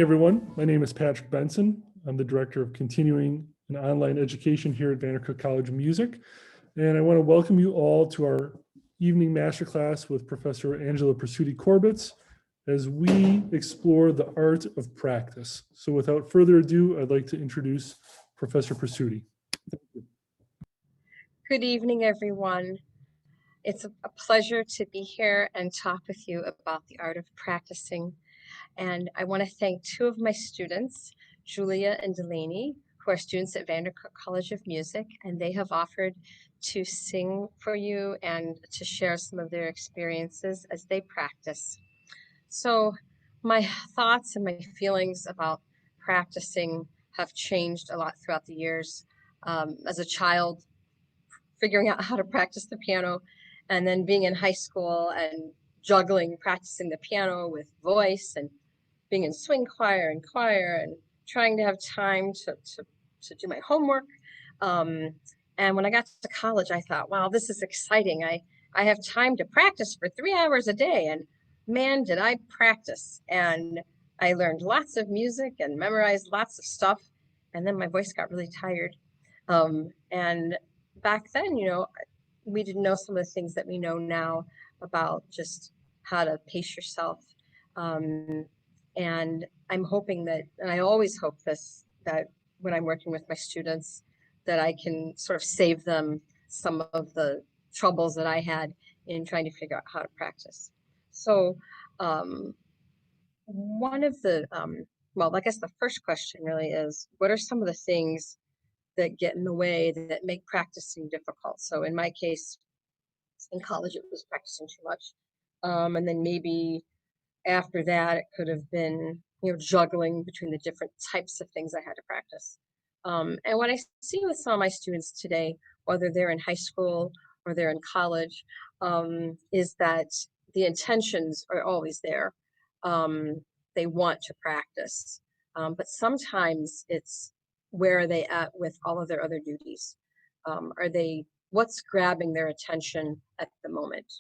everyone. My name is Patrick Benson. I'm the Director of Continuing and Online Education here at VanderCook College of Music. And I want to welcome you all to our evening masterclass with Professor Angela Presutti Korbitz as we explore the art of practice. So without further ado, I'd like to introduce Professor Presutti. Good evening, everyone. It's a pleasure to be here and talk with you about the art of practicing. And I want to thank two of my students, Julia and Delaney, who are students at VanderCook College of Music, and they have offered to sing for you and to share some of their experiences as they practice. So my thoughts and my feelings about practicing have changed a lot throughout the years. As a child, figuring out how to practice the piano, and then being in high school and juggling practicing the piano with voice and being in swing choir and trying to have time to do my homework. And when I got to college, I thought, wow, this is exciting. I have time to practice for 3 hours a day. And man, did I practice. And I learned lots of music and memorized lots of stuff. And then my voice got really tired. And back then, we didn't know some of the things that we know now about just how to pace yourself. And I'm hoping that, and I always hope this, that when I'm working with my students, that I can sort of save them some of the troubles that I had in trying to figure out how to practice. So one of the, well, I guess the first question really is, what are some of the things that get in the way that make practicing difficult? So in my case, in college, it was practicing too much. And then maybe after that, it could have been, juggling between the different types of things I had to practice. And what I see with some of my students today, whether they're in high school or they're in college, is that the intentions are always there. They want to practice, but sometimes it's, where are they at with all of their other duties? What's grabbing their attention at the moment?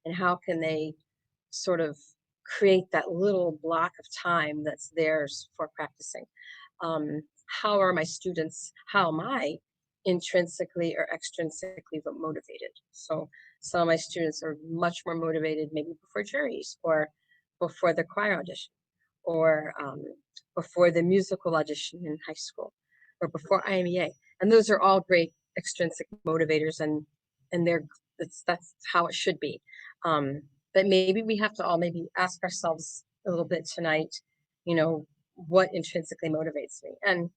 And how can they sort of create that little block of time that's theirs for practicing? How are my students, how am I intrinsically or extrinsically motivated? So some of my students are much more motivated maybe before juries or before the choir audition or before the musical audition in high school or before IMEA. And those are all great extrinsic motivators, and that's how it should be. But maybe we have to all maybe ask ourselves a little bit tonight, what intrinsically motivates me? And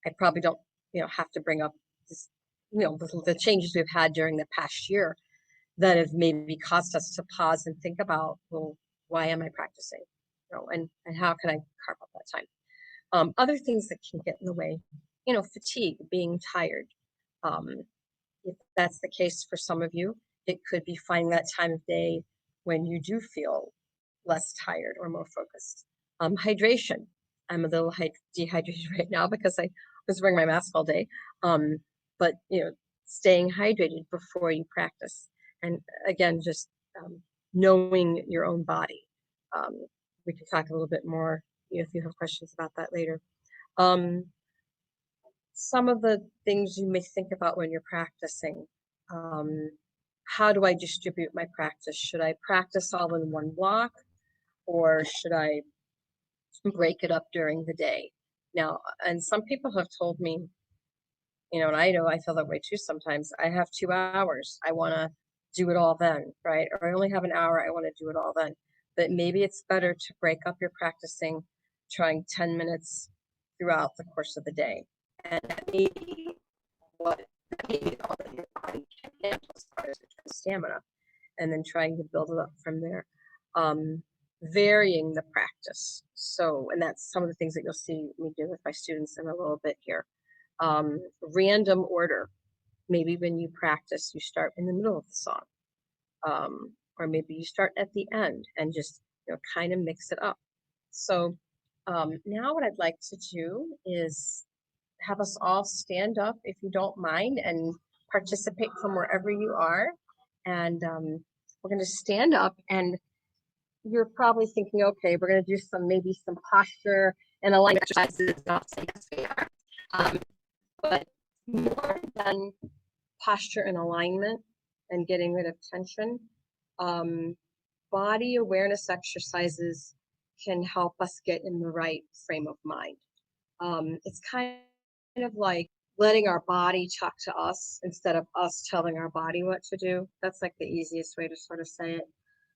I probably don't, have to bring up this, the changes we've had during the past year that have maybe caused us to pause and think about, well, why am I practicing? And how can I carve out that time? Other things that can get in the way, fatigue, being tired. If that's the case for some of you, it could be finding that time of day when you do feel less tired or more focused. Hydration. I'm a little dehydrated right now because I was wearing my mask all day. But staying hydrated before you practice. And again, just knowing your own body. We can talk a little bit more if you have questions about that later. Some of the things you may think about when you're practicing. How do I distribute my practice? Should I practice all in one block, or should I break it up during the day? Now, and some people have told me, and I know I feel that way too sometimes. I have 2 hours. I want to do it all then, right? Or I only have an hour. I want to do it all then. But maybe it's better to break up your practicing, trying 10 minutes throughout the course of the day. And that may be all that your body can handle as far as stamina, and then trying to build it up from there. Varying the practice. So, and that's some of the things that you'll see me do with my students in a little bit here. Random order. Maybe when you practice, you start in the middle of the song. Or maybe you start at the end and just kind of mix it up. So now what I'd like to do is have us all stand up, if you don't mind, and participate from wherever you are. And we're going to stand up, and you're probably thinking, okay, we're going to do maybe some posture and alignment exercises, not saying yes, we are. But more than posture and alignment and getting rid of tension, body awareness exercises can help us get in the right frame of mind. It's kind of like letting our body talk to us instead of us telling our body what to do. That's like the easiest way to sort of say it.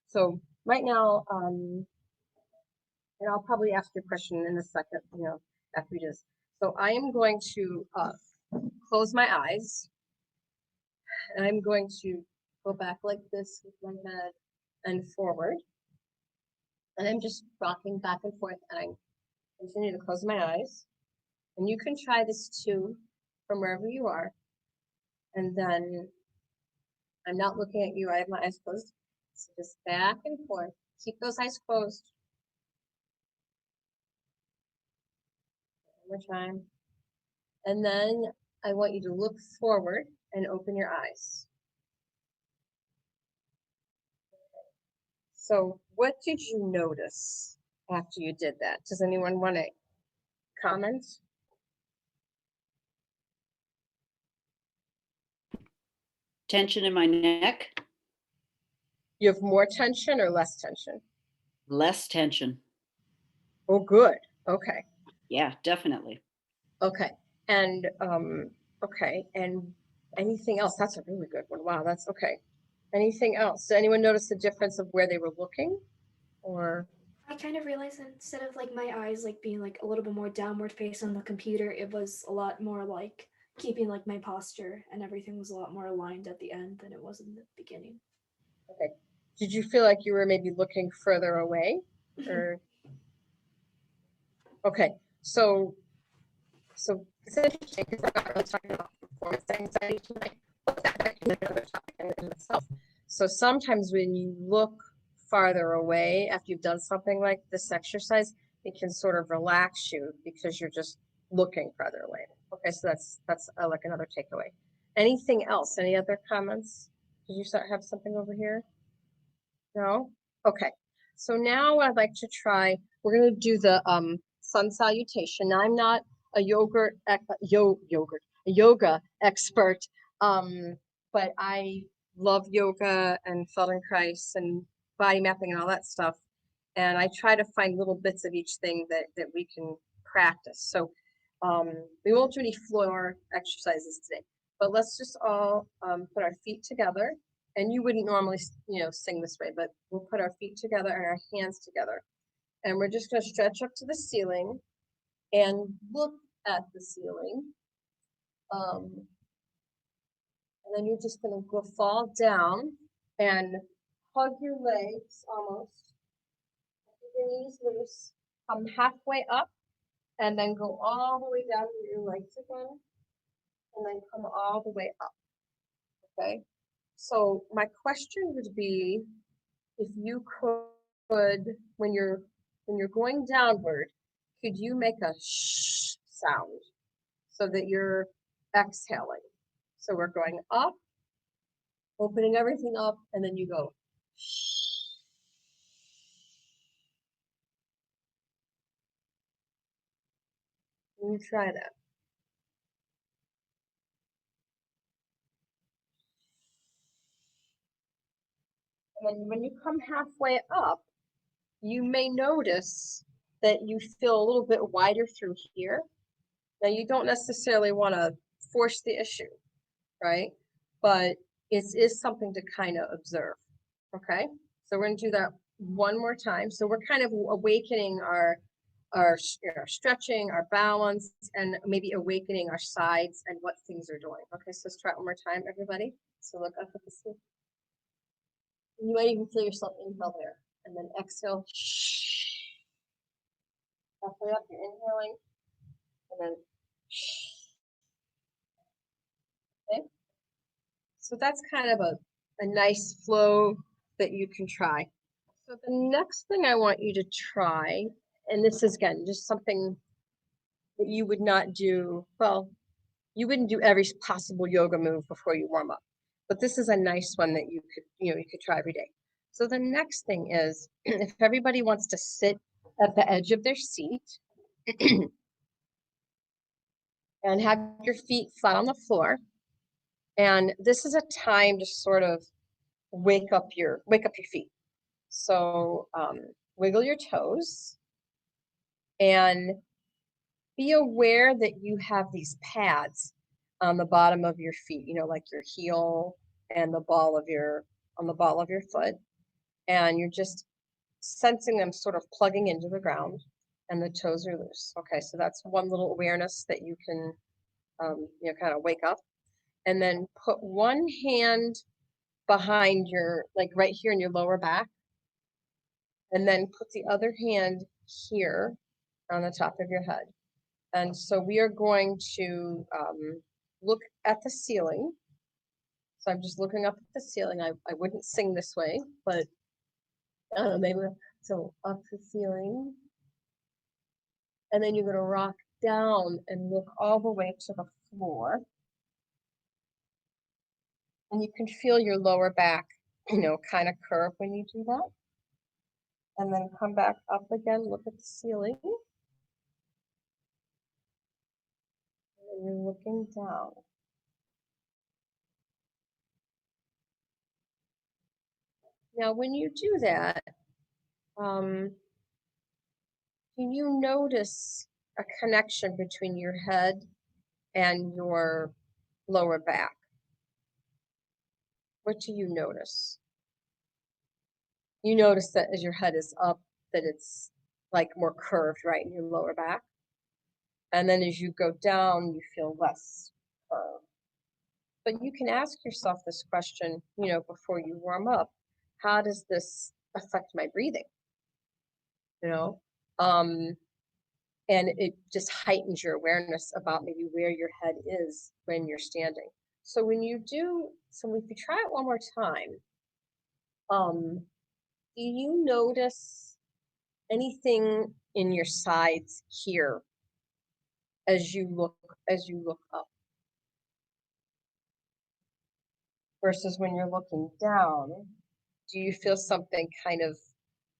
So right now, and I'll probably ask you a question in a second, after we do this. So I am going to close my eyes, and I'm going to go back like this with my head and forward. And I'm just rocking back and forth, and I continue to close my eyes. And you can try this too from wherever you are. And then I'm not looking at you, I have my eyes closed. So just back and forth. Keep those eyes closed. One more time. And then I want you to look forward and open your eyes. So what did you notice after you did that? Does anyone want to comment? Tension in my neck, You have more tension or less tension? less tension. Oh, good. Okay. Yeah, definitely. Okay. And okay. And anything else? That's a really good one. Wow, that's okay. Anything else? Did anyone notice the difference of where they were looking? Or I kind of realized that instead of like my eyes like being like a little bit more downward faced on the computer, it was a lot more like keeping like my posture, and everything was a lot more aligned at the end than it was in the beginning. okay. Did you feel like you were maybe looking further away? Or okay. So it's interesting because we're not really talking about performance anxiety tonight, but that can be another topic in itself. So sometimes when you look farther away after you've done something like this exercise, it can sort of relax you because you're just looking farther away. Okay, so that's like another takeaway. Anything else? Any other comments? Did you have something over here? No? Okay. So now I'd like to try, we're going to do the sun salutation. Now, I'm not a yoga expert, but I love yoga and Feldenkrais and body mapping and all that stuff. And I try to find little bits of each thing that we can practice. So we won't do any floor exercises today, but let's just all put our feet together. And you wouldn't normally, sing this way, but we'll put our feet together and our hands together. And we're just going to stretch up to the ceiling and look at the ceiling. And then you're just going to go fall down and hug your legs almost. Keep your knees loose. Come halfway up and then go all the way down to your legs again. And then come all the way up. Okay. So my question would be, if you could, when you're going downward, could you make a shh sound so that you're exhaling? So we're going up, opening everything up, and then you go shh. Can you try that? And then when you come halfway up, you may notice that you feel a little bit wider through here. Now, you don't necessarily want to force the issue, right? But it is something to kind of observe, okay? So we're going to do that one more time. So we're kind of awakening our stretching, our balance, and maybe awakening our sides and what things are doing. Okay, so let's try it one more time, everybody. So look up at the ceiling. You might even feel yourself inhale there, and then exhale. Halfway up, you're inhaling, and then okay. So that's kind of a nice flow that you can try. So the next thing I want you to try, and this is again just something that you would not do, well, you wouldn't do every possible yoga move before you warm up, but this is a nice one that you could try every day. So the next thing is, if everybody wants to sit at the edge of their seat, And have your feet flat on the floor. And this is a time to sort of wake up your feet. So wiggle your toes and be aware that you have these pads on the bottom of your feet, you know, like your heel and the ball of your foot. And you're just sensing them sort of plugging into the ground and the toes are loose. Okay, so that's one little awareness that you can, you know, kind of wake up. And then put one hand behind your, like right here in your lower back. And then put the other hand here on the top of your head. And so we are going to look at the ceiling. So I'm just looking up at the ceiling. I wouldn't sing this way, but I don't know, maybe. So up the ceiling. And then you're going to rock down and look all the way to the floor. And you can feel your lower back, you know, kind of curve when you do that. And then come back up again, look at the ceiling. And you're looking down. Now, when you do that, can you notice a connection between your head and your lower back? What do you notice? You notice that as your head is up, that it's like more curved, right, in your lower back. And then as you go down, you feel less curved. But you can ask yourself this question, you know, before you warm up. How does this affect my breathing? You know, and it just heightens your awareness about maybe where your head is when you're standing. So when you do, so if you try it one more time, do you notice anything in your sides here as you look up versus when you're looking down? Do you feel something kind of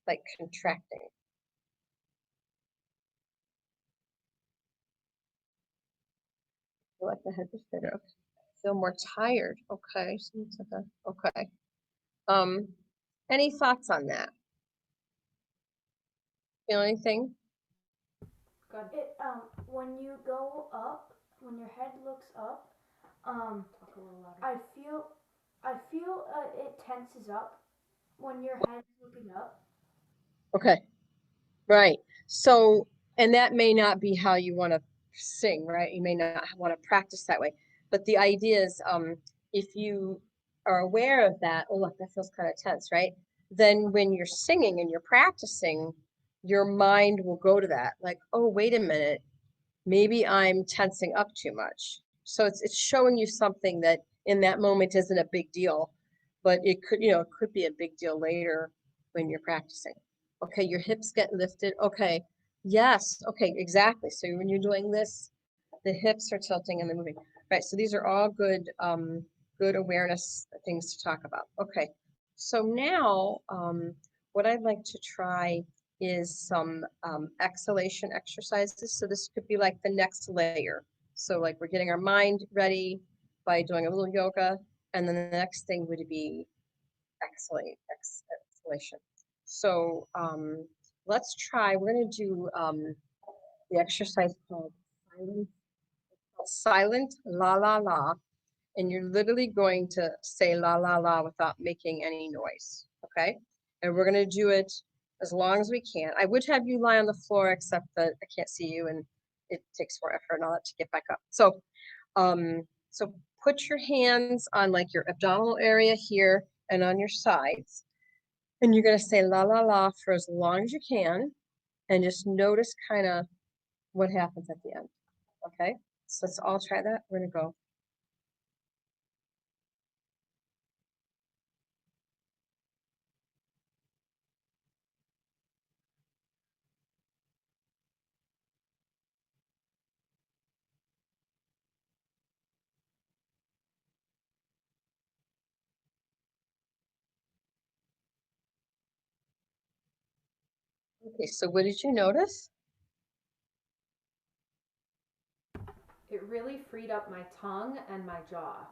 like contracting? Feel like the head is bigger. Feel more tired. Okay. Okay. Any thoughts on that? Feel anything? Good. When you go up, when your head looks up, talk a little louder. I feel it tenses up when your head's looking up. Okay. Right. So, and that may not be how you want to sing, right? You may not want to practice that way. But the idea is, if you are aware of that, oh, look, that feels kind of tense, right? Then when you're singing and you're practicing, your mind will go to that, like, oh, wait a minute, maybe I'm tensing up too much. So it's showing you something that in that moment isn't a big deal, but it could, you know, it could be a big deal later when you're practicing. Okay, your hips get lifted. Okay, yes, okay, exactly. So when you're doing this, the hips are tilting and they're moving. Right, so these are all good, good awareness things to talk about. Okay, so now what I'd like to try is some exhalation exercises. So this could be like the next layer. So like we're getting our mind ready by doing a little yoga, and then the next thing would be exhalation. So let's try, we're gonna do the exercise called silent la la la. And you're literally going to say la la la without making any noise, okay? And we're gonna do it as long as we can. I would have you lie on the floor, except that I can't see you and it takes more effort and all that to get back up. So, so put your hands on like your abdominal area here and on your sides. And you're gonna say la la la for as long as you can and just notice kind of what happens at the end, okay? So let's all try that. We're gonna go. Okay, so what did you notice? it really freed up my tongue and my jaw.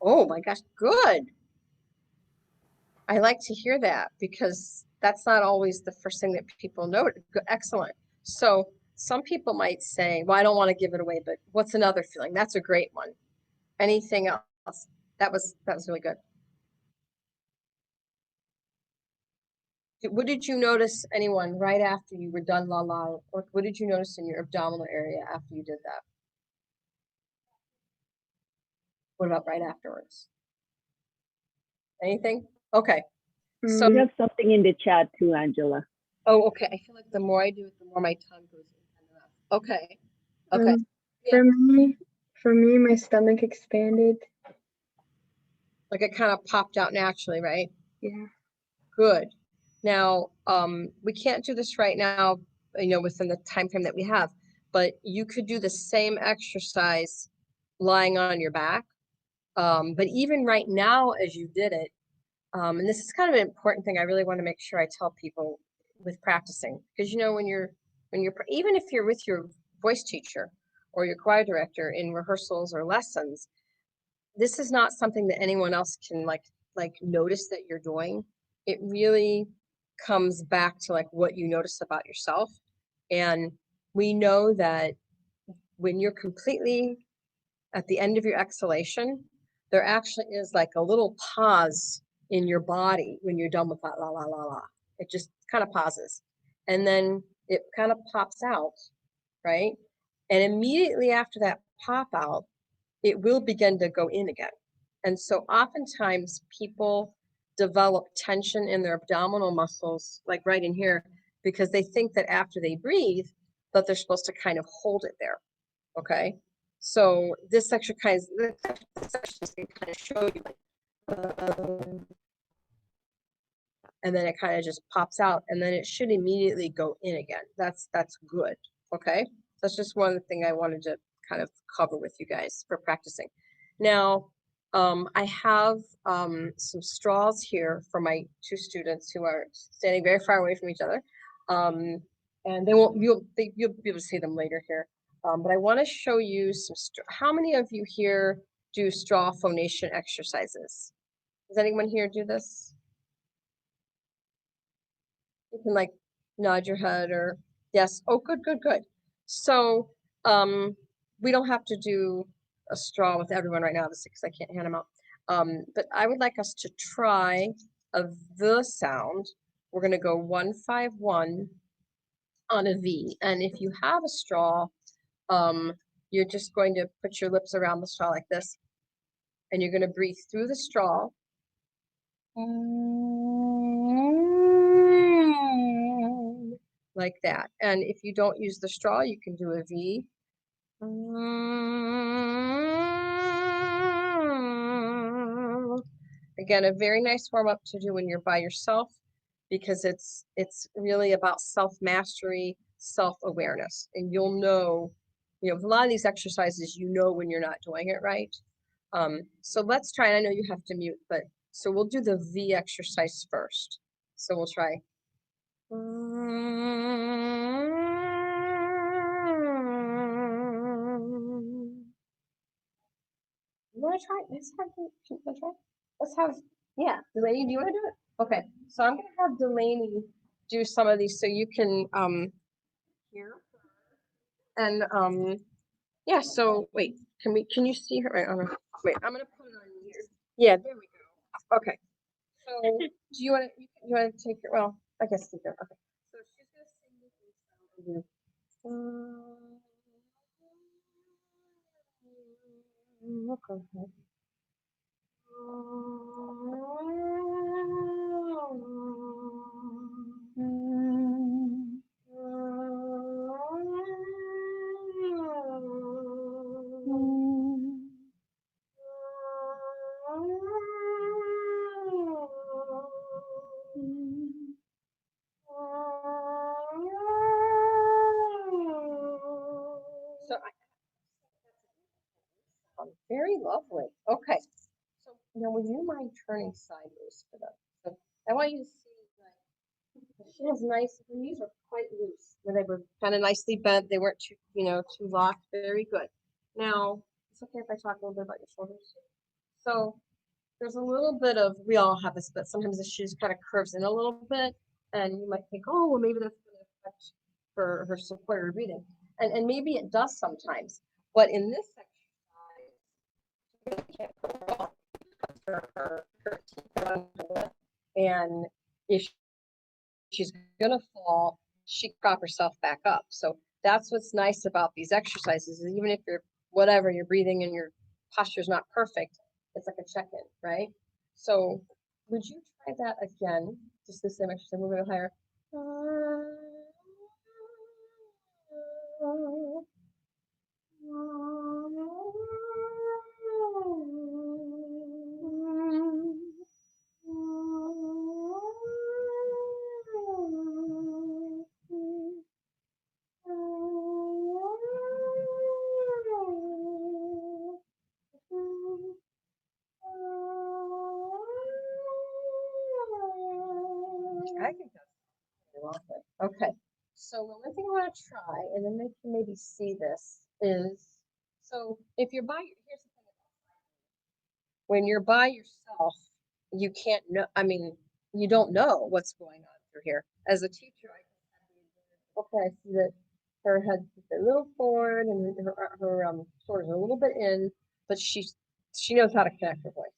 Oh my gosh, good. I like to hear that because that's not always the first thing that people note. Excellent. So some people might say, well, I don't want to give it away, but what's another feeling? That's a great one. Anything else? That was really good. What did you notice, anyone, right after you were done la la? Or what did you notice in your abdominal area after you did that? What about right afterwards? Anything? Okay. So, We have something in the chat too, Angela. oh, okay. I feel like the more I do it, the more my tongue goes in. Okay. Okay. For me, my stomach expanded. Like it kind of popped out naturally, right? Yeah. Good. Now, we can't do this right now, within the time frame that we have, but you could do the same exercise lying on your back. But even right now, as you did it, and this is kind of an important thing I really want to make sure I tell people with practicing, because when you're even if you're with your voice teacher or your choir director in rehearsals or lessons, this is not something that anyone else can like notice that you're doing. It really comes back to like what you notice about yourself. And we know that when you're completely at the end of your exhalation, there actually is like a little pause in your body when you're done with that la la la la. It just kind of pauses. And then it kind of pops out, right? And immediately after that pop out, it will begin to go in again. And so oftentimes people develop tension in their abdominal muscles, like right in here, because they think that after they breathe, that they're supposed to kind of hold it there. Okay. So this exercise can kind of show you, and then it kind of just pops out, and then it should immediately go in again. That's good. Okay. That's just one thing I wanted to kind of cover with you guys for practicing. Now, I have some straws here for my two students who are standing very far away from each other. And you'll be able to see them later here. But I want to show you some, how many of you here do straw phonation exercises? Does anyone here do this? You can like nod your head or yes. Oh, good, good, good. So we don't have to do a straw with everyone right now, obviously, because I can't hand them out. But I would like us to try the sound. We're going to go 1, 5, 1 on a V. And if you have a straw, you're just going to put your lips around the straw like this. And you're going to breathe through the straw. Like that. And if you don't use the straw, you can do a V. Again, a very nice warm up to do when you're by yourself, because it's really about self-mastery, self-awareness. And you'll know, a lot of these exercises, when you're not doing it right. So let's try, and I know you have to mute, but so we'll do the V exercise first. So we'll try. You want to try? Let's have, yeah, Delaney, do you want to do it? Okay, so I'm going to have Delaney do some of these so you can hear. And yeah, so wait, can you see her? Wait, I'm going to put it on here. Yeah, there we go. Okay. So do you want to take it? Well, I guess take it. Okay. So she's going to sing this sound. Very lovely. Okay. So now, would you mind turning sideways for them? So I want you to see, like, she has nice, her knees are quite loose. They were kind of nicely bent. They weren't too, too locked. Very good. Now, it's okay if I talk a little bit about your shoulders. So there's a little bit of, we all have this, but sometimes the shoes kind of curves in a little bit, and you might think, oh, well, maybe that's going to affect her support or breathing. And maybe it does sometimes, but in this exercise, you can't put her off because her teeth are on her lip. And if she's gonna fall, she can prop herself back up. So that's what's nice about these exercises, is even if you're whatever, you're breathing and your posture is not perfect, it's like a check-in, right? So would you try that again? Just the same exercise, a little bit higher. I think that's pretty lovely. Okay, so the one thing I want to try, and then they can maybe see this, is so if you're by, here's the thing about when you're by yourself, you can't know. I mean, you don't know what's going on through here. As a teacher, I can have the advantage. Okay, I see that her head's a little forward and her shoulders are a little bit in, but she knows how to connect her voice.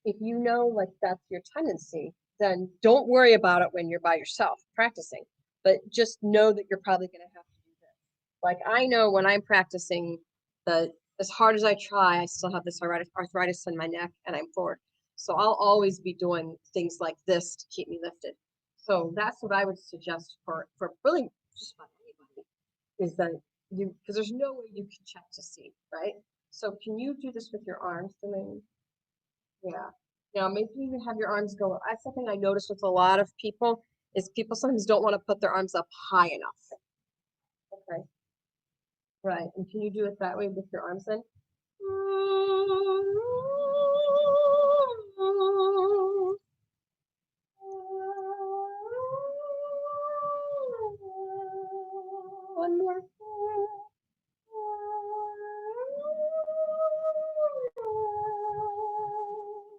If you know like that's your tendency, then don't worry about it when you're by yourself practicing, but just know that you're probably going to have to do this. Like I know when I'm practicing, as hard as I try, I still have this arthritis in my neck and I'm forward. So I'll always be doing things like this to keep me lifted. So that's what I would suggest for really just about anybody, is that because there's no way you can check to see, right? So can you do this with your arms, Delaney? Yeah. Now, maybe you even have your arms go. That's something I noticed with a lot of people is people sometimes don't want to put their arms up high enough. Okay. Right. And can you do it that way with your arms in? One more.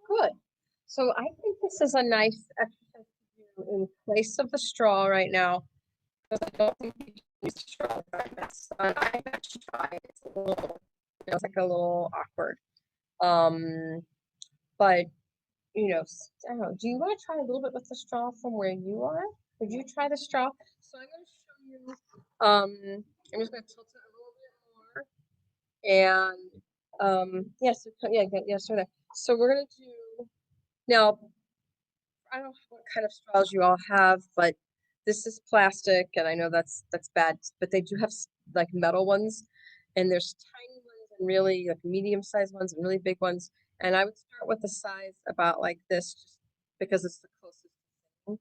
Good. So I think this is a nice exercise to do in place of the straw right now. Because I don't think you can use the straw very much. I actually tried. It's a little, it's like a little awkward. But you know, I don't know. Do you want to try a little bit with the straw from where you are? Would you try the straw? So I'm going to show you. I'm just going to tilt it a little bit more. And yes, yeah, so that. So we're going to do now. I don't know what kind of straws you all have, but this is plastic, and I know that's bad, but they do have like metal ones, and there's tiny ones and really like medium-sized ones and really big ones. And I would start with the size about like this, just because it's the closest thing.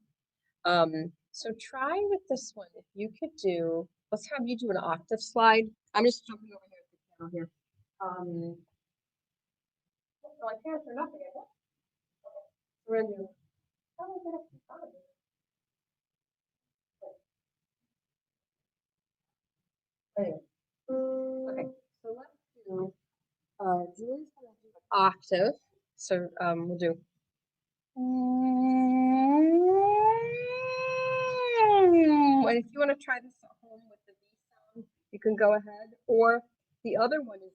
So try with this one. If you could do, let's have you do an octave slide. I'm just jumping over here at the camera here. So I can't for nothing, I guess. Okay. We're gonna do. How do I get up in front of it? Anyway. Okay, so let's do Julie's gonna do an octave. So we'll do and if you want to try this at home with the V sound, you can go ahead. Or the other one is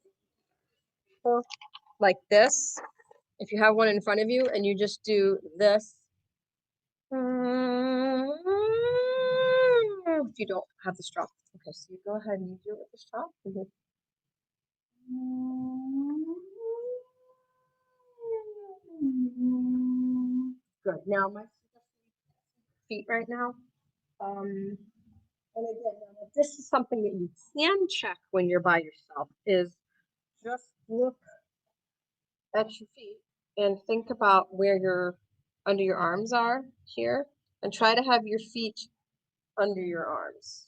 like this. If you have one in front of you and you just do this. If you don't have the straw. Okay, so you go ahead and you do it with the straw. Good. Now my feet right now. And again, now, this is something that you can check when you're by yourself. Is just look at your feet and think about where your under your arms are here, and try to have your feet under your arms.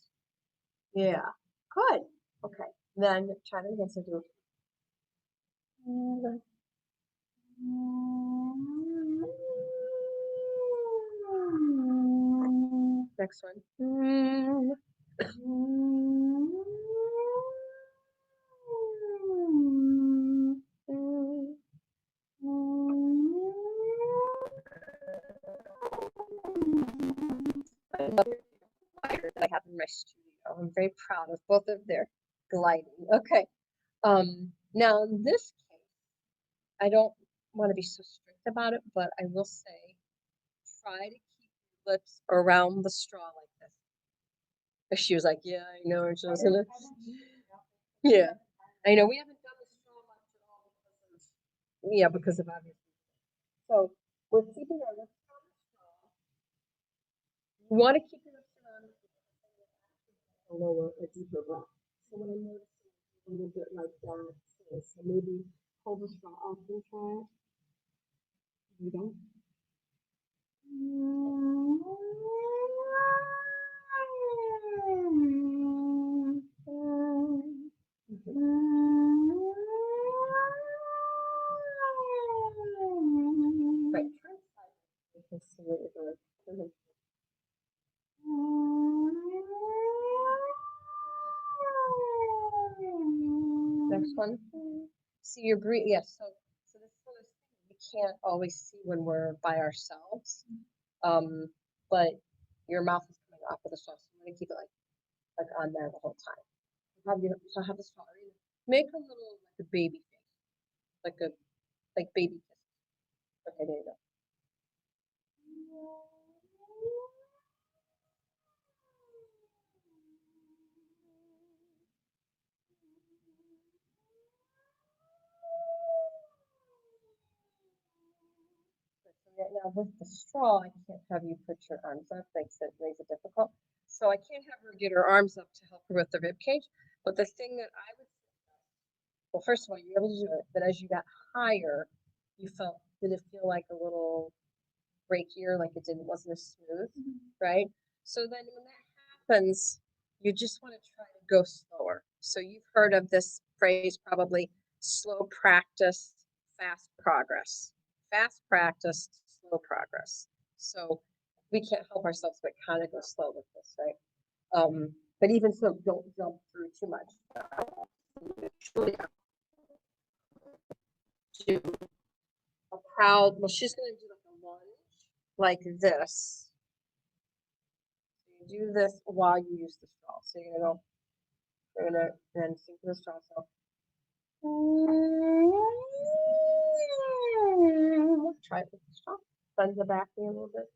Yeah. Good. Okay. Then try to again. So do. Next one. another glider that I have in my studio. I'm very proud of both of their gliding. Okay. Now in this case, I don't want to be so strict about it, but I will say, try to keep your lips around the straw like this. But she was like, yeah, I know. And she was gonna, yeah, I know. We haven't done the straw much at all because of obvious. So we're keeping our lips on the straw. You want to keep your lips around a lower, a deeper breath. So when I'm noticing a little bit like that, so maybe hold the straw up and try it. You don't. Right, try side. You can see what it does. Next one. See your breathe. Yes. So this one is we can't always see when we're by ourselves. But your mouth is coming off of the straw, so I'm gonna keep it like on there the whole time. Have the straw. Make a little like a baby face, like baby kiss. Okay, there you go. Now with the straw, I can't have you put your arms up, makes it difficult. So I can't have her get her arms up to help her with the rib cage. But the thing that I would, well, first of all, you're able to do it, but as you got higher, did it feel like a little breakier, like wasn't as smooth, right? So then when that happens, you just want to try to go slower. So you've heard of this phrase probably: slow practice, fast progress. Fast practice, slow progress. So we can't help ourselves but kind of go slow with this, right? But even so, don't jump through too much. Do a proud, well, she's going to do like a lunge like this. So you do this while you use the straw. So you're gonna then sink the straw. So try it with the straw. Bend the back knee a little bit.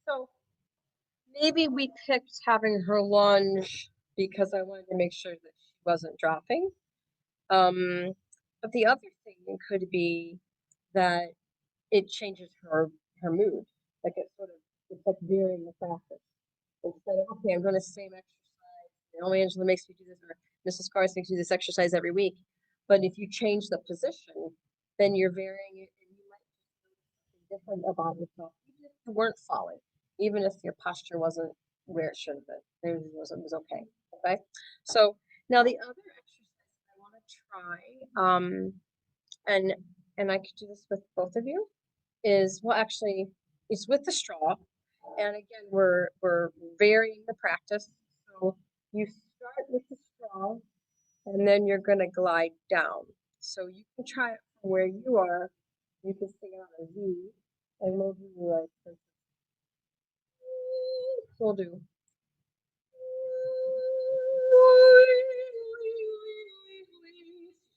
So maybe we picked having her lunge because I wanted to make sure that she wasn't dropping. But the other thing could be that it changes her mood. Like it's like varying the practice. Instead of, okay, I'm going to same exercise. Angela makes me do this, or Mrs. Carson makes me do this exercise every week. But if you change the position, then you're varying it, and you might do something different about yourself, even if you weren't falling, even if your posture wasn't where it should have been. It was okay. Okay. So now the other exercise I want to try, and I could do this with both of you, is, well, actually, it's with the straw. And again, we're varying the practice. So you start with the straw, and then you're going to glide down. So you can try it from where you are. You can sing out a V, and we'll do like this. We'll do.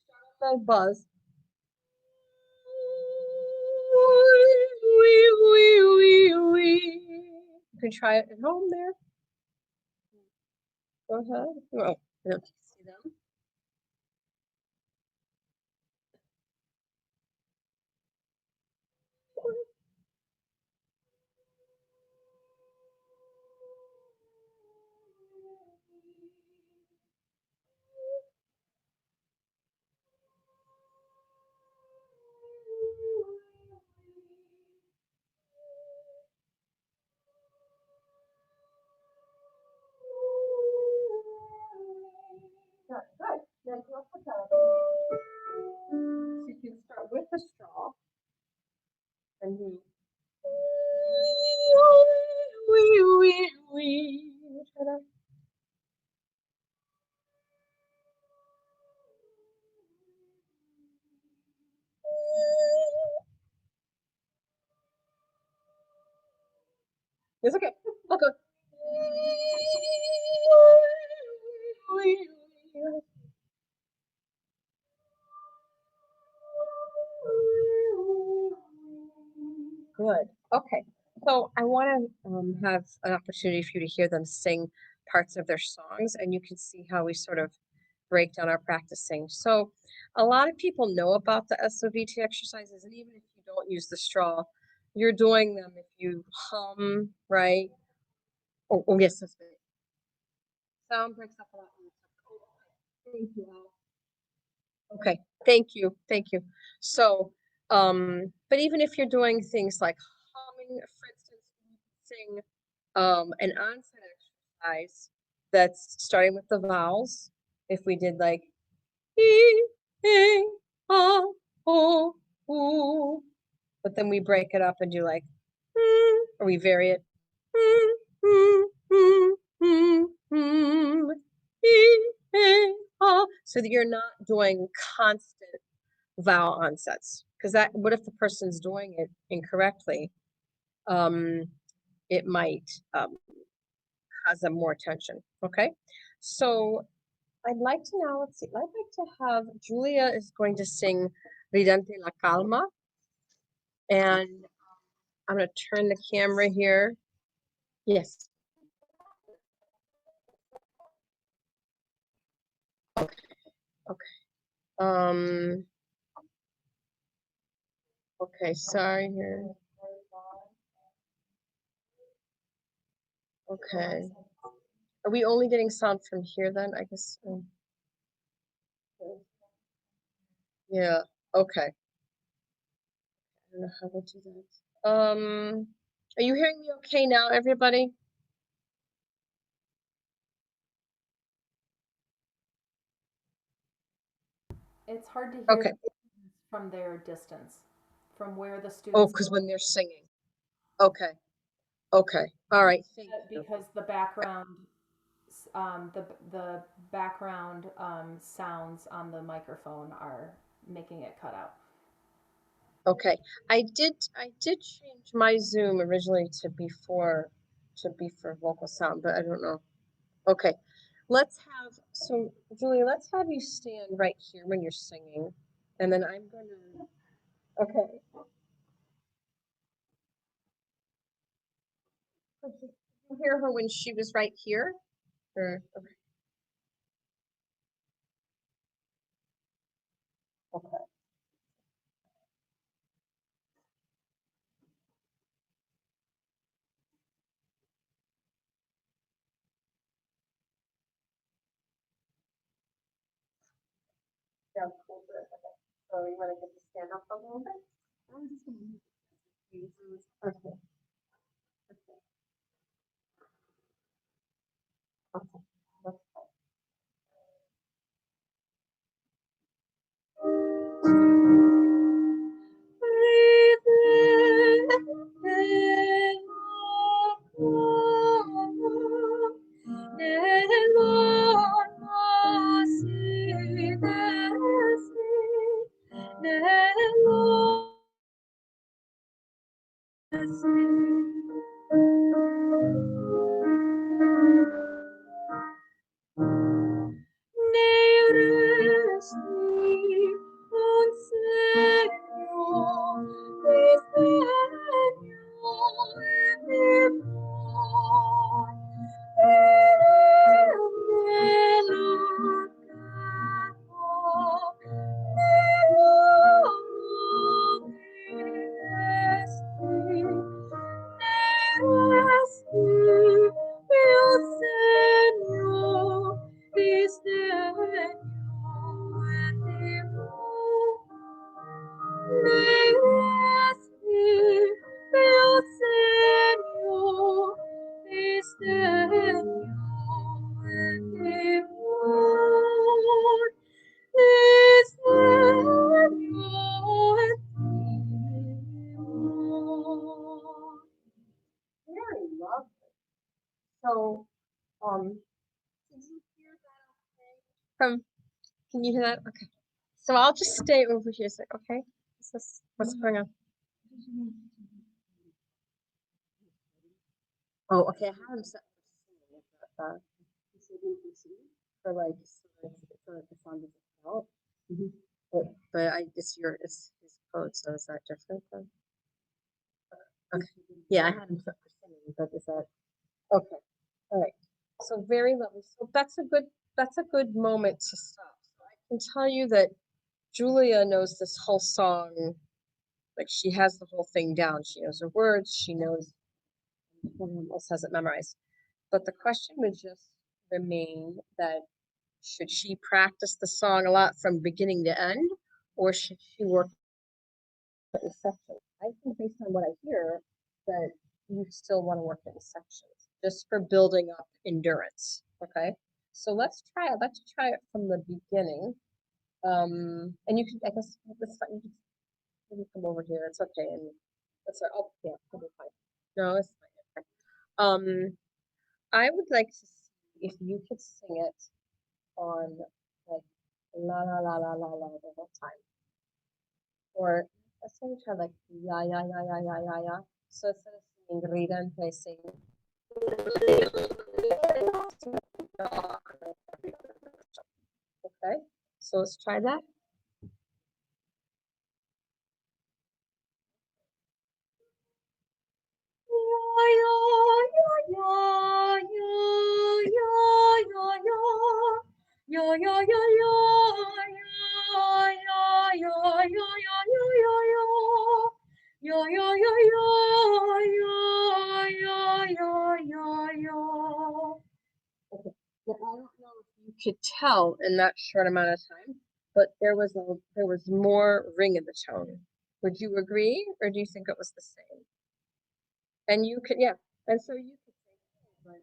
Start with that buzz. You can try it at home there. Go ahead. Oh, I don't see them. So you can start with the straw and do. Try that. It's okay. Okay. Good. Okay. So I want to have an opportunity for you to hear them sing parts of their songs, and you can see how we sort of break down our practicing. So a lot of people know about the SOVT exercises, and even if you don't use the straw, you're doing them if you hum, right? Oh yes, that's good. Sound breaks up a lot. Thank you, Al. Okay, thank you, thank you. So, but even if you're doing things like humming, for instance, you can sing an onset exercise that's starting with the vowels. If we did like e, ah, oh, ooh, but then we break it up and do like, or we vary it. So that you're not doing constant vowel onsets. Because that, what if the person's doing it incorrectly? It might cause them more tension. Okay, so I'd like to now, let's see, I'd like to have Julia is going to sing Ridente la Calma. And I'm going to turn the camera here. Yes. Okay. Okay. Okay, sorry here. Okay. Are we only getting sound from here then? I guess. Yeah. Okay. I don't know how we'll do that. Are you hearing me okay now, everybody? It's hard to hear Okay. the students from their distance, from where the Oh, students because when they're singing. Okay. Okay. All right. Thank you. because the background the background sounds on the microphone are making it cut out. Okay. I did change my Zoom originally to be for vocal sound, but I don't know. Okay. Let's have, so Julia, let's have you stand right here when you're singing. And then I'm gonna, okay. Did you hear her when she was right here? Or, okay. Okay. Yeah, cool. Good. Okay. So you want to get to stand up a little bit? I'm just gonna move these. Okay. Okay. Okay. That's fine. Did you hear that? Okay. Can you hear that? Okay. So I'll just stay over here a sec, okay? What's going on? Oh, okay. I have him set for like so that the sound doesn't out. But it's his code, so is that different then? Okay. Yeah, I had him set for singing, but is that okay? All right. So very lovely. So that's a good moment to stop. So I can tell you that Julia knows this whole song, like she has the whole thing down. She knows her words. She knows everyone else has it memorized. But the question would just remain that should she practice the song a lot from beginning to end, or should she work in sections? I think based on what I hear, that you still want to work in sections, just for building up endurance. Okay, so let's try it. Let's try it from the beginning. And you can, I guess, this fine. You can come over here. It's okay, and that's right. Oh, yeah, it'll be fine. No, it's fine. Okay. I would like to see if you could sing it on like la la la la la la the whole time. Or let's say try like ya ya ya ya ya ya ya. So instead of singing Rita and play sing. Okay, so let's try that. Okay. Now, I don't know if you could tell in that short amount of time, but there was more ring in the tone. Would you agree, or do you think it was the same? And you could, yeah, and so you could say, oh,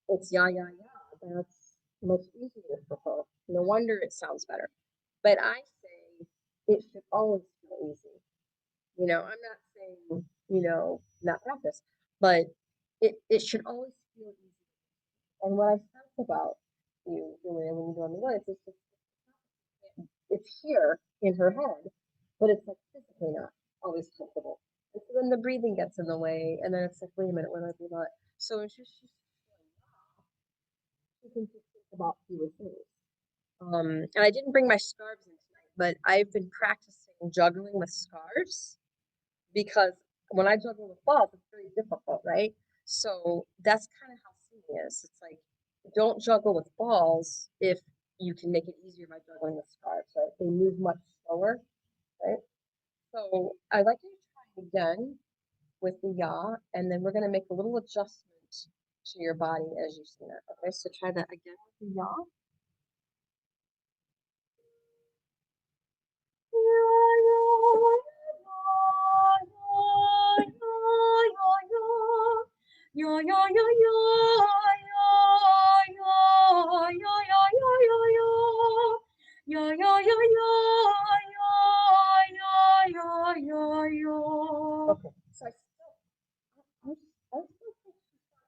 but it's ya ya ya. That's much easier for her. No wonder it sounds better. But I say it should always feel easy. You know, I'm not saying, not practice, but it should always feel easy. And what I sense about you, Julia, when you're doing the words, is just it's here in her head, but it's like physically not always comfortable. And so then the breathing gets in the way, and then it's like, wait a minute, what do I do about? So it's just you can just think about fewer things. And I didn't bring my scarves in tonight, but I've been practicing juggling with scarves because when I juggle with balls, it's very difficult, right? So that's kind of how singing is. It's like don't juggle with balls if you can make it easier by juggling with scarves, right? They move much slower, right? So I'd like you to try again with the yaw, and then we're going to make a little adjustment to your body as you sing it. Okay, so try that again with the yaw. Okay, so I still think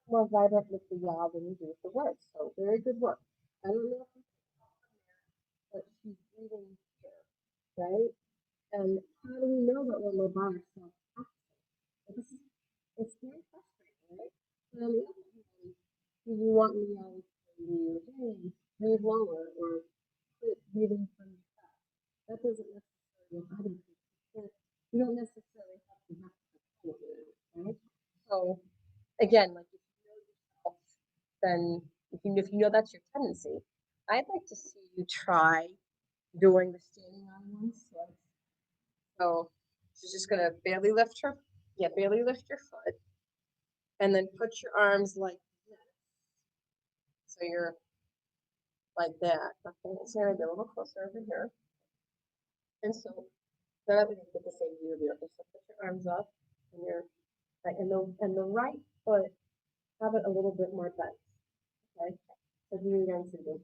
more vibrant with the yaw than you do with the words. So very good work. I don't know if you can, but she's breathing here, right? And how do we know that when we're by ourselves? It's very frustrating, right? But on the other hand, do you want me to always tell you, hey, breathe lower or quit breathing from your chest? That doesn't necessarily matter. You don't necessarily have to have it, right? So again, like if you know yourself, then if you know that's your tendency, I'd like to see you try doing the standing on ones. So she's just gonna barely lift her, barely lift your foot, and then put your arms like this. So you're like that. Okay, it's gonna be a little closer over here. And so then I'm gonna get the same view of you. So put your arms up, and you're right, and the right foot, have it a little bit more bent. Okay, so do it again. So do.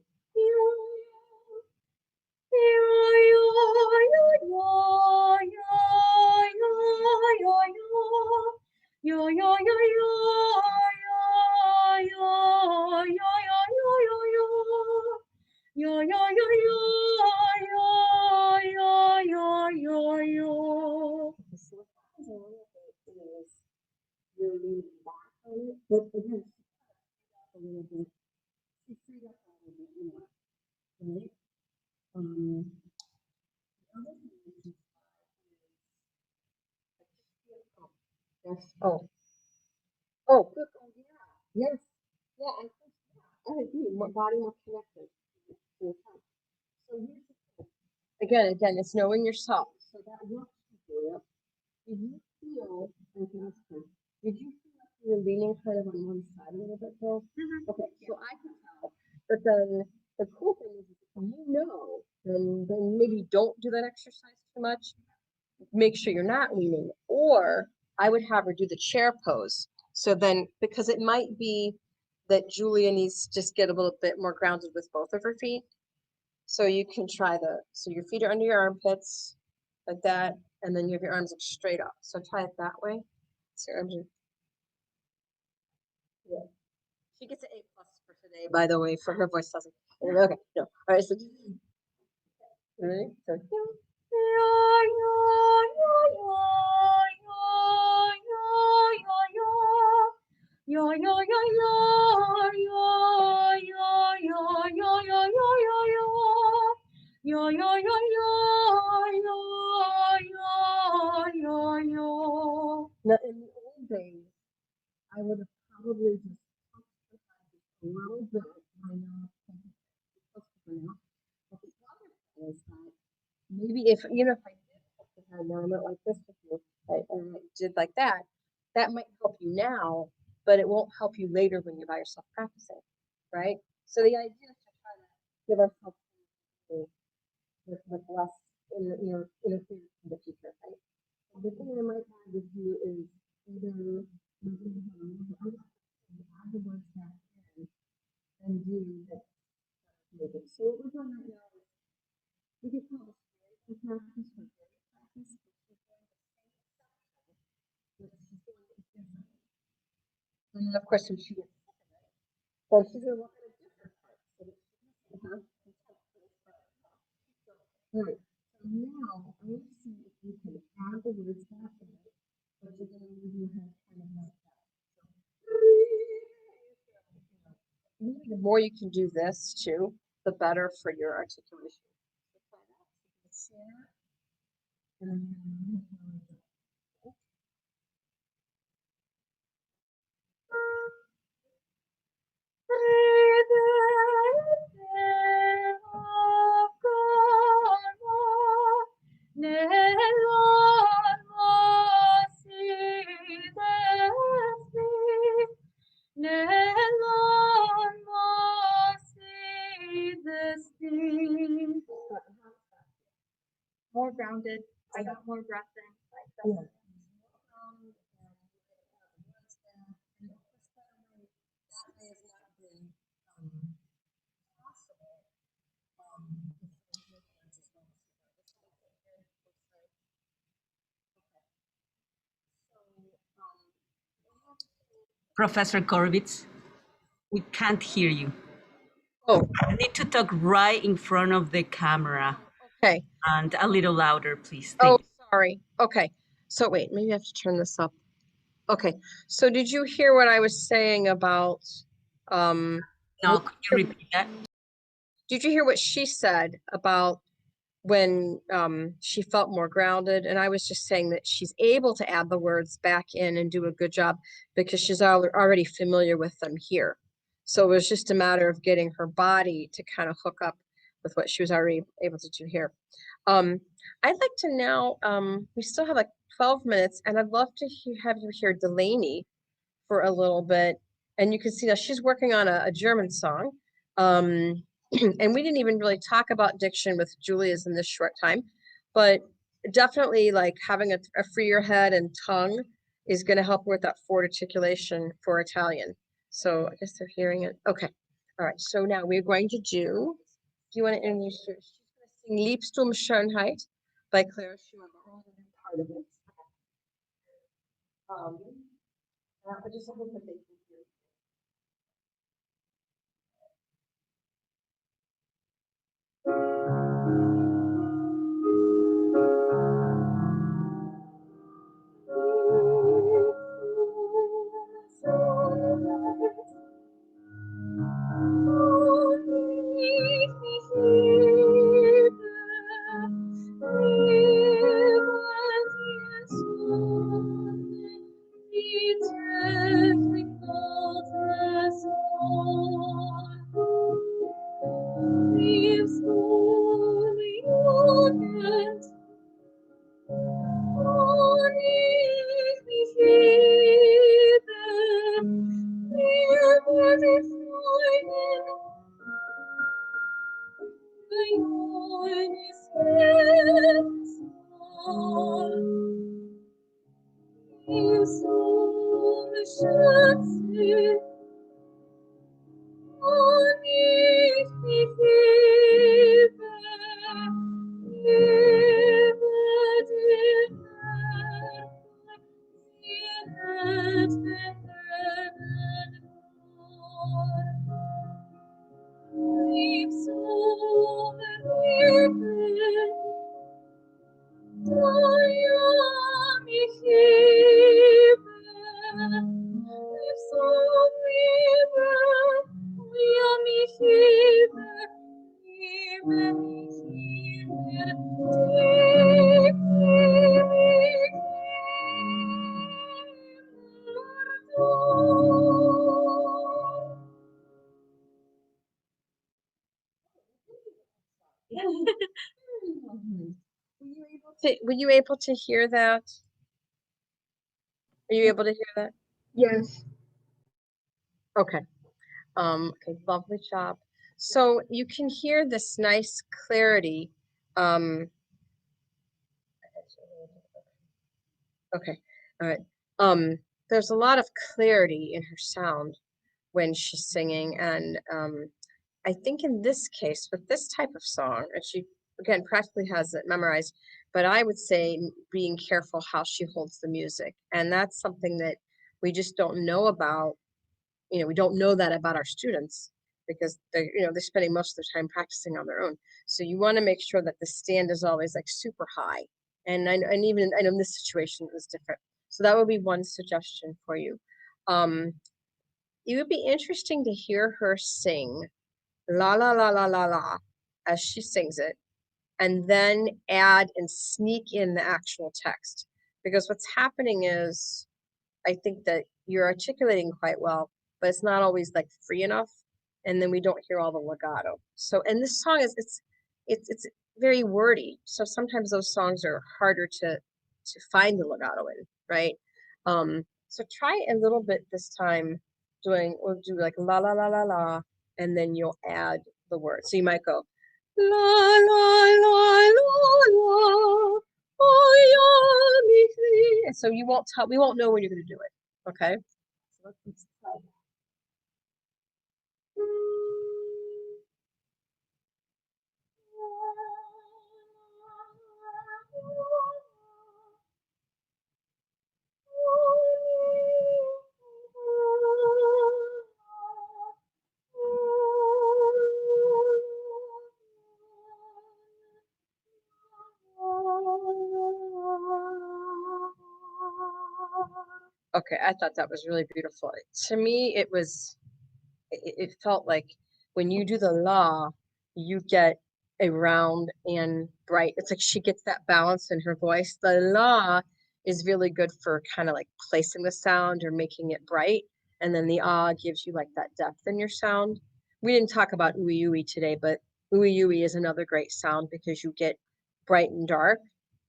up a little bit more, right? The other thing you can try is, oh, good. Oh, yeah. Yes. Yeah, I think, yeah, I agree. More body, more connected to your tongue. So here's the thing. Again, it's knowing yourself. So that works for you. Did you feel, did you feel like you were leaning kind of on one side a little bit, Bill? Okay, so I can tell. But then the cool thing is, then maybe don't do that exercise too much. Make sure you're not leaning. Or I would have her do the chair pose. So then, because it might be that Julia needs to just get a little bit more grounded with both of her feet. So you can try so your feet are under your armpits, like that, and then you have your arms up straight up. So try it that way. So your arms are, yeah. She gets an A+ for today, by the way, for her voice lesson. Okay, no. All right, so ready? So now, in the old days, I would have probably just a little bit. I know. But the other thing is that maybe if I did put the head now, I went like this with you, right, and I did like that, that might help you now, but it won't help you later when you're by yourself practicing, right? So the idea is to try to give ourselves with less interference in the future, right? And the thing I might add with you is either add the words back in and do this. So what we're doing right now is we could call this practice or practice. And then of course when she gets then she's gonna look at a different part. Right. So now I want to see if you can add the words back in, but you're gonna move your head kind of like that. Maybe the more you can do this too, the better for your articulation. And then you're gonna move more grounded. I got more breath in. Yeah. Professor Korbitz, we can't hear you. Oh, You need to talk right in front of the camera okay. and a little louder, please. Oh, Thank you. sorry. Okay. So wait, maybe I have to turn this up. Okay. So did you hear what I was saying about No, could you repeat that? did you hear what she said about when she felt more grounded? And I was just saying that she's able to add the words back in and do a good job because she's already familiar with them here. So it was just a matter of getting her body to kind of hook up with what she was already able to do here. I'd like to now, we still have like 12 minutes and I'd love to have you hear Delaney for a little bit. And you can see that she's working on a German song. And we didn't even really talk about diction with Julia's in this short time, but definitely like having a freer head and tongue is going to help with that forward articulation for Italian. So I guess they're hearing it. Okay. All right. So now we're going to do you want to introduce her? She's going to sing Liebstum Schönheit by Clara Schumann, part of it. I just hope that they can hear. Were you able to hear that? Are you able to hear that? Yes. Okay. Okay, lovely job. So you can hear this nice clarity. Okay, all right. There's a lot of clarity in her sound when she's singing, and I think in this case, with this type of song, and she again practically has it memorized, but I would say being careful how she holds the music, and that's something that we just don't know about. You know, we don't know that about our students because they're spending most of their time practicing on their own. So you want to make sure that the stand is always like super high, and even I know in this situation it was different. So that would be one suggestion for you. It would be interesting to hear her sing la la la la la la as she sings it, and then add and sneak in the actual text. Because what's happening is I think that you're articulating quite well, but it's not always like free enough. And then we don't hear all the legato. So, and this song is, it's very wordy. So sometimes those songs are harder to find the legato in, right? So try a little bit this time we'll do like la la la la la, and then you'll add the word. So you might go la la la la la. Oh, yeah, me, me. So we won't know when you're going to do it. Okay. So let's try that. Okay, I thought that was really beautiful. To me, it felt like when you do the la, you get a round and bright. It's like she gets that balance in her voice. The la is really good for kind of like placing the sound or making it bright. And then the ah gives you like that depth in your sound. We didn't talk about ooey ooey today, but ooey ooey is another great sound because you get bright and dark.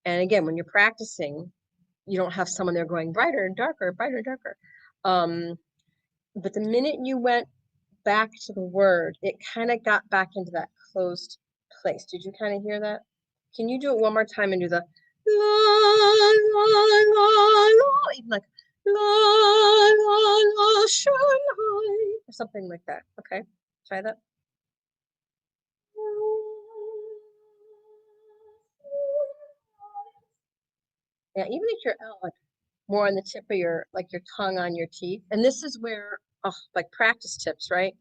And again, when you're practicing, you don't have someone there going brighter and darker, brighter and darker. But the minute you went back to the word, it kind of got back into that closed place. Did you kind of hear that? Can you do it one more time and do the la la la la, even like la la la Shanghai or something like that? Okay, try that. Yeah, even if you're out like more on the tip of your tongue on your teeth, and this is where like practice tips, right?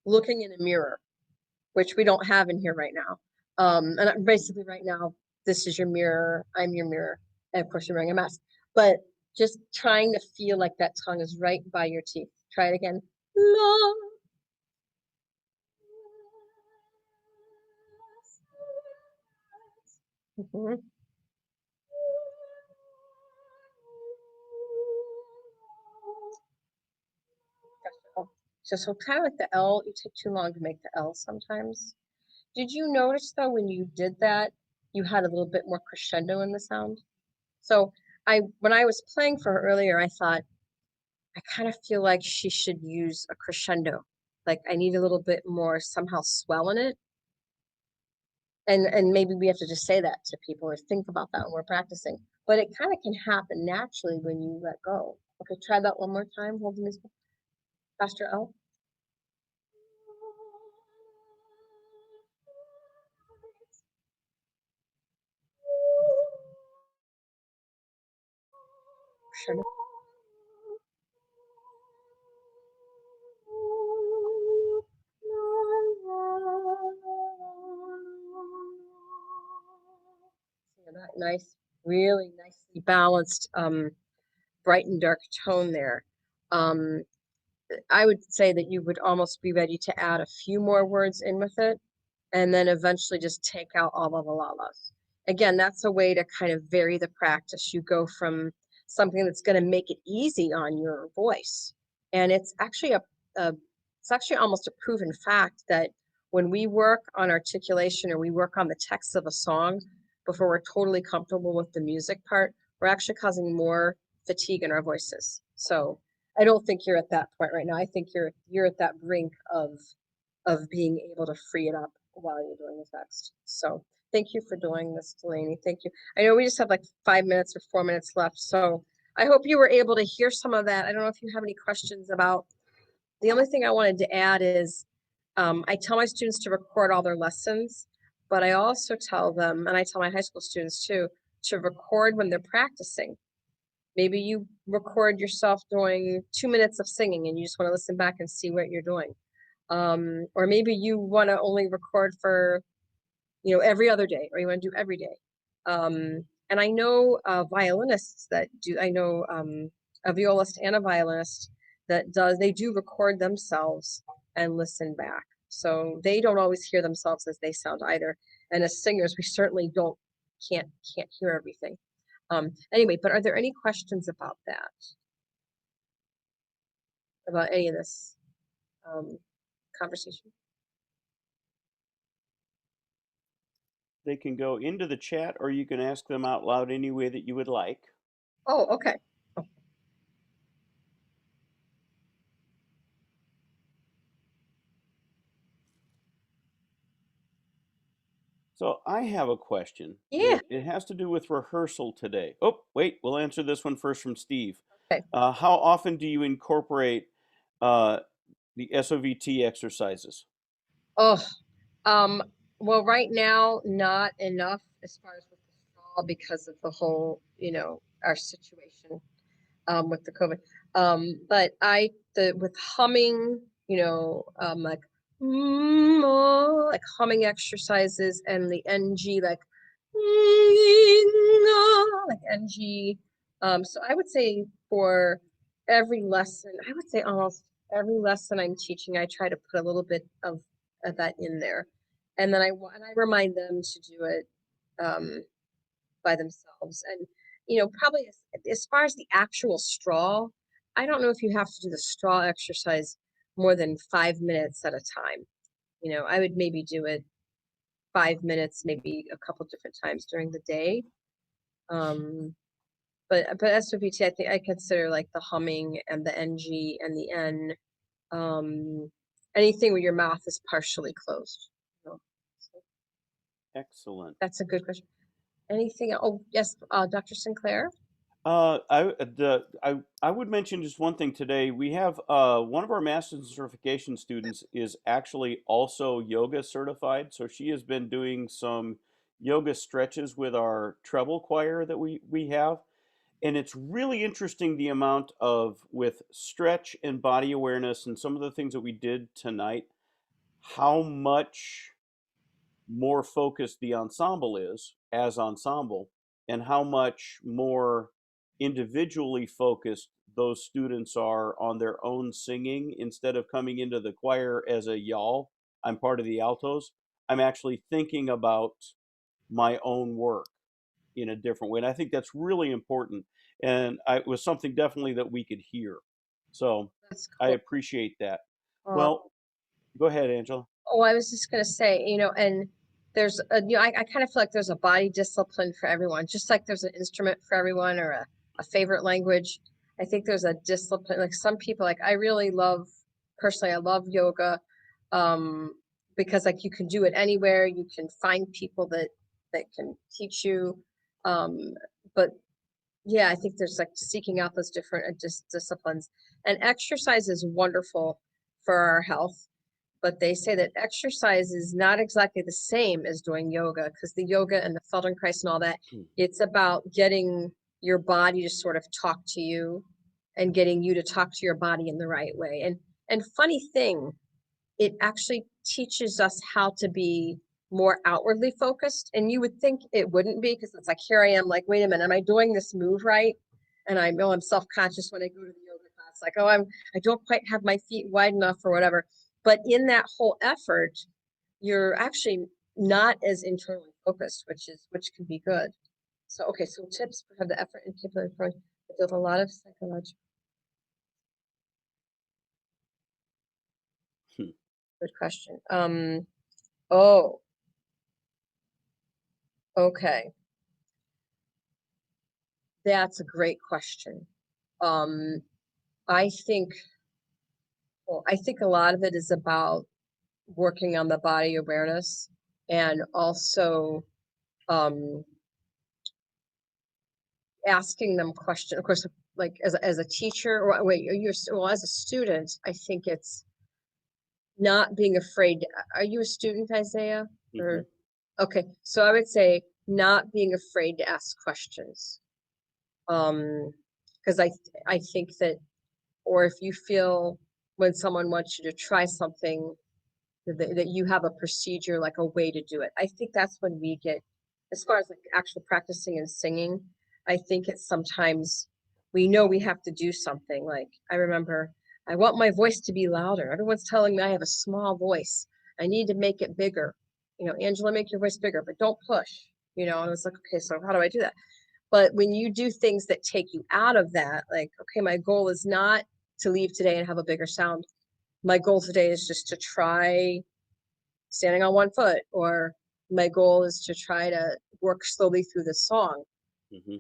Looking in a mirror, which we don't have in here right now. And basically right now, this is your mirror, I'm your mirror, and of course you're wearing a mask, but just trying to feel like that tongue is right by your teeth. Try it again. La. Mhm. So kind of like the L, you take too long to make the L sometimes. Did you notice though, when you did that, you had a little bit more crescendo in the sound? So when I was playing for her earlier, I thought, I kind of feel like she should use a crescendo. Like I need a little bit more somehow swell in it. And maybe we have to just say that to people or think about that when we're practicing. But it kind of can happen naturally when you let go. Okay, try that one more time. Hold the music. Faster L. Crescendo. See that nice, really nicely balanced, bright and dark tone there. I would say that you would almost be ready to add a few more words in with it, and then eventually just take out all of the la-las. Again, that's a way to kind of vary the practice. You go from something that's going to make it easy on your voice, and it's actually it's actually almost a proven fact that when we work on articulation or we work on the text of a song before we're totally comfortable with the music part, we're actually causing more fatigue in our voices. So I don't think you're at that point right now. I think you're at that brink of being able to free it up while you're doing the text. So thank you for doing this, Delaney. Thank you. I know we just have like 5 minutes or 4 minutes left. So I hope you were able to hear some of that. I don't know if you have any questions about. The only thing I wanted to add is I tell my students to record all their lessons, but I also tell them, and I tell my high school students too, to record when they're practicing. Maybe you record yourself doing 2 minutes of singing and you just want to listen back and see what you're doing. Or maybe you want to only record for, every other day, or you want to do every day. And I know violinists that do, I know a violist and a violinist they do record themselves and listen back. So they don't always hear themselves as they sound either. And as singers, we certainly can't hear everything. Anyway, but are there any questions about that? About any of this conversation? They can go into the chat, or you can ask them out loud any way that you would like. Oh, okay. So I have a question. Yeah. It has to do with rehearsal today. Oh, wait, we'll answer this one first from Steve. Okay. How often do you incorporate the SOVT exercises? Oh, well, right now, not enough as far as with the straw because of the whole, our situation with the COVID. But with humming, like humming exercises and the NG, like NG. So I would say for every lesson, I would say almost every lesson I'm teaching, I try to put a little bit of that in there. And then I remind them to do it by themselves. And, probably as far as the actual straw, I don't know if you have to do the straw exercise more than 5 minutes at a time. I would maybe do it 5 minutes, maybe a couple different times during the day. But SOVT, I think I consider like the humming and the NG and the N, anything where your mouth is partially closed. So Excellent. that's a good question. Anything? Oh, yes, Dr. Sinclair. I would mention just one thing today. We have one of our master's certification students is actually also yoga certified. So she has been doing some yoga stretches with our treble choir that we have. And it's really interesting the amount with stretch and body awareness and some of the things that we did tonight, how much more focused the ensemble is as ensemble, and how much more individually focused those students are on their own singing. Instead of coming into the choir as a y'all, I'm part of the altos, I'm actually thinking about my own work in a different way. And I think that's really important. And it was something definitely that we could hear. So That's I cool. appreciate that. Well, go ahead, Angela. Oh, I was just gonna say, and there's I kind of feel like there's a body discipline for everyone, just like there's an instrument for everyone or a favorite language. I think there's a discipline, like some people, like I really love, personally, I love yoga, because like you can do it anywhere, you can find people that can teach you. But yeah, I think there's like seeking out those different disciplines, and exercise is wonderful for our health. But they say that exercise is not exactly the same as doing yoga, because the yoga and the Feldenkrais and all that, it's about getting your body to sort of talk to you and getting you to talk to your body in the right way. And funny thing, it actually teaches us how to be more outwardly focused. And you would think it wouldn't be, because it's like, here I am, like, wait a minute, am I doing this move right? And I know I'm self-conscious when I go to the yoga class, like, oh, I don't quite have my feet wide enough or whatever. But in that whole effort, you're actually not as internally focused, which can be good. So, okay, so tips for have the effort and capability for there's a lot of psychological. Good question. Oh, okay. That's a great question. I think, well, I think a lot of it is about working on the body awareness, and also asking them questions. Of course, like as a teacher, or wait, well, as a student, I think it's not being afraid. Are you a student, Isaiah? Or okay, so I would say not being afraid to ask questions. Because I think that, or if you feel when someone wants you to try something, that you have a procedure, like a way to do it. I think that's when we get, as far as like actual practicing and singing, I think it's sometimes we know we have to do something. Like I remember, I want my voice to be louder. Everyone's telling me I have a small voice. I need to make it bigger. Angela, make your voice bigger, but don't push. And I was like, okay, so how do I do that? But when you do things that take you out of that, like, okay, my goal is not to leave today and have a bigger sound. My goal today is just to try standing on one foot, or my goal is to try to work slowly through the song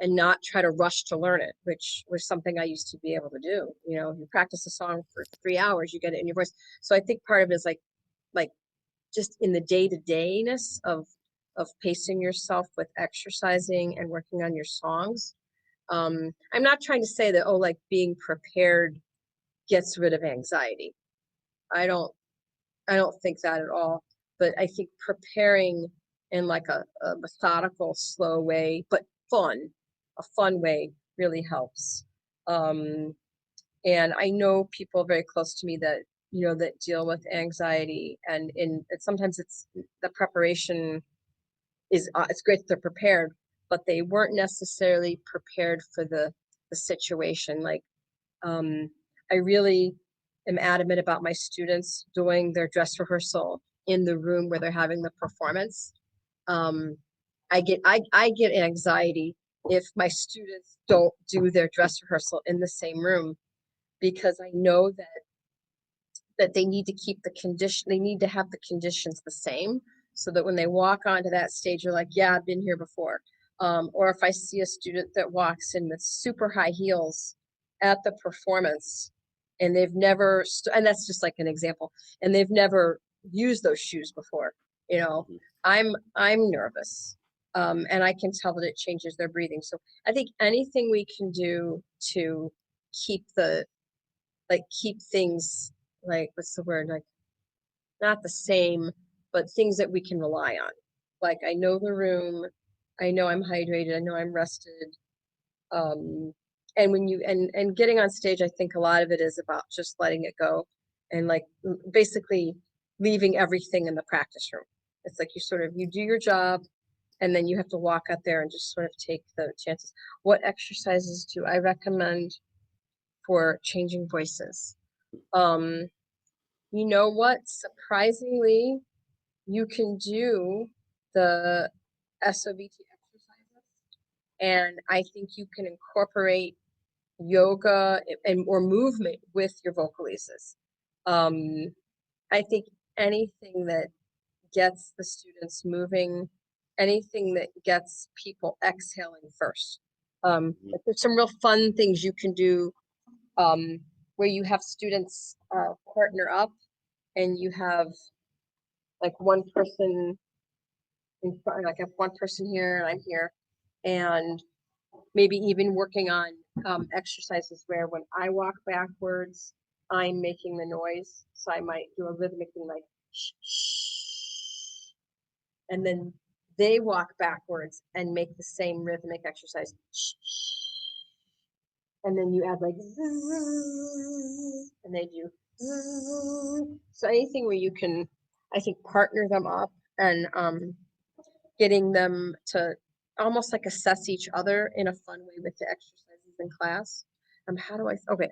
and not try to rush to learn it, which was something I used to be able to do. You practice a song for 3 hours, you get it in your voice. So I think part of it is like just in the day-to-dayness of pacing yourself with exercising and working on your songs. I'm not trying to say that, like being prepared gets rid of anxiety. I don't think that at all. But I think preparing in like a methodical, slow way, but a fun way, really helps. And I know people very close to me that that deal with anxiety, and sometimes it's the preparation is it's great that they're prepared, but they weren't necessarily prepared for the situation. Like I really am adamant about my students doing their dress rehearsal in the room where they're having the performance. I get anxiety if my students don't do their dress rehearsal in the same room, because I know that they need to keep the condition, they need to have the conditions the same, so that when they walk onto that stage, they're like, yeah, I've been here before. Or if I see a student that walks in with super high heels at the performance, and they've never, and that's just like an example, and they've never used those shoes before, I'm nervous. And I can tell that it changes their breathing. So I think anything we can do to keep things, like, what's the word, like, not the same, but things that we can rely on. Like, I know the room, I know I'm hydrated, I know I'm rested. And when you, and getting on stage, I think a lot of it is about just letting it go, and like basically leaving everything in the practice room. It's like you do your job, and then you have to walk out there and just sort of take the chances. What exercises do I recommend for changing voices? You know what? Surprisingly, you can do the SOVT exercises, and I think you can incorporate yoga or movement with your vocalises. I think anything that gets the students moving, anything that gets people exhaling first. But there's some real fun things you can do where you have students partner up and you have like one person in front, like I have one person here and I'm here, and maybe even working on exercises where when I walk backwards, I'm making the noise. So I might do a rhythmic thing like shh, shh, and then they walk backwards and make the same rhythmic exercise. Shh, shh. And then you add like zzz, and they do zzz. So anything where you can, I think, partner them up and getting them to almost like assess each other in a fun way with the exercises in class. How do I, okay,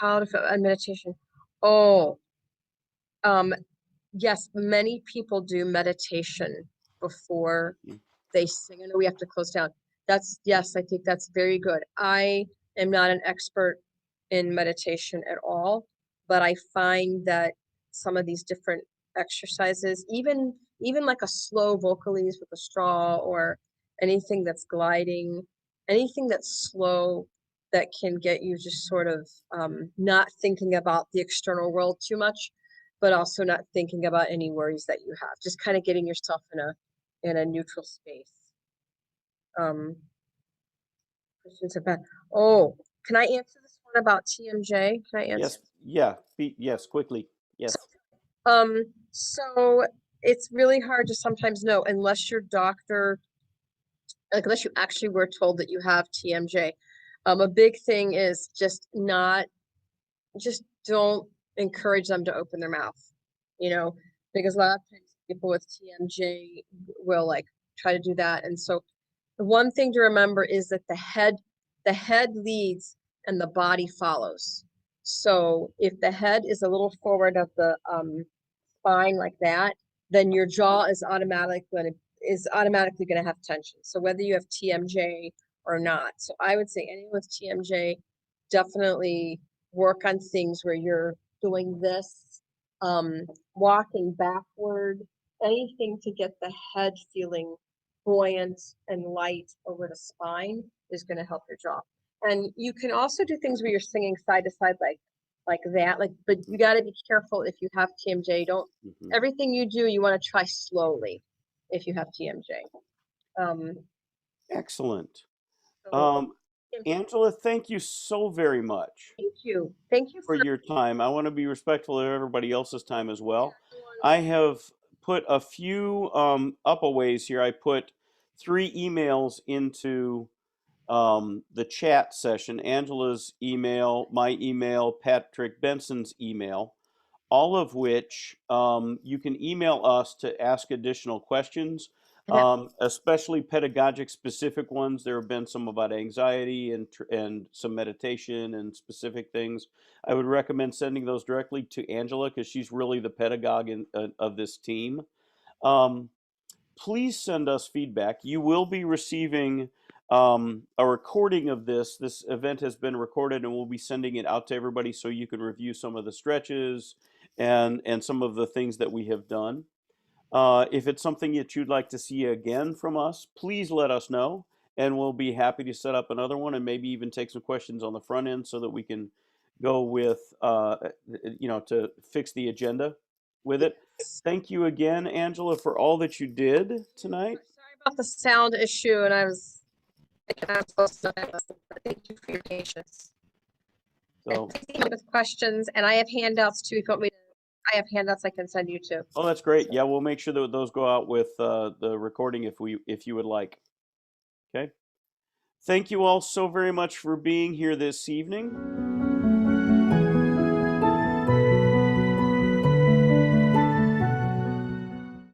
how to a meditation. Yes, many people do meditation before they sing. I know we have to close down. Yes, I think that's very good. I am not an expert in meditation at all, but I find that some of these different exercises, even like a slow vocalese with a straw or anything that's gliding, anything that's slow that can get you just sort of not thinking about the external world too much, but also not thinking about any worries that you have. Just kind of getting yourself in a neutral space. Questions about, can I answer this one about TMJ? Can I answer? Yes. Yeah. Yes. Quickly. Yes. So it's really hard to sometimes know unless your doctor, like unless you actually were told that you have TMJ. A big thing is just don't encourage them to open their mouth, because a lot of times people with TMJ will like try to do that. And so the one thing to remember is that the head leads and the body follows. So if the head is a little forward of the spine like that, then your jaw is automatically going to have tension. So whether you have TMJ or not. So I would say anyone with TMJ, definitely work on things where you're doing this, walking backward, anything to get the head feeling buoyant and light over the spine is going to help your jaw. And you can also do things where you're singing side to side like that, but you got to be careful if you have TMJ. Don't everything you do, you want to try slowly if you have TMJ. Excellent. So, Angela, thank you so very much. Thank you for your time. I want to be respectful of everybody else's time as well. I have put a few up-a-ways here. I put 3 emails into the chat session: Angela's email, my email, Patrick Benson's email, all of which you can email us to ask additional questions, especially pedagogic specific ones. There have been some about anxiety and some meditation and specific things. I would recommend sending those directly to Angela because she's really the pedagogue of this team. Please send us feedback. You will be receiving a recording of this. This event has been recorded and we'll be sending it out to everybody so you can review some of the stretches and some of the things that we have done. If it's something that you'd like to see again from us, please let us know and we'll be happy to set up another one and maybe even take some questions on the front end so that we can go with, to fix the agenda with it. Thank you again, Angela, for all that you did tonight. Sorry about the sound issue, and I was supposed to but thank you for your patience. So, with questions, and I have handouts too. If you want me to, I have handouts I can send you too. oh, that's great. Yeah, we'll make sure that those go out with the recording if you would like. Okay. Thank you all so very much for being here this evening.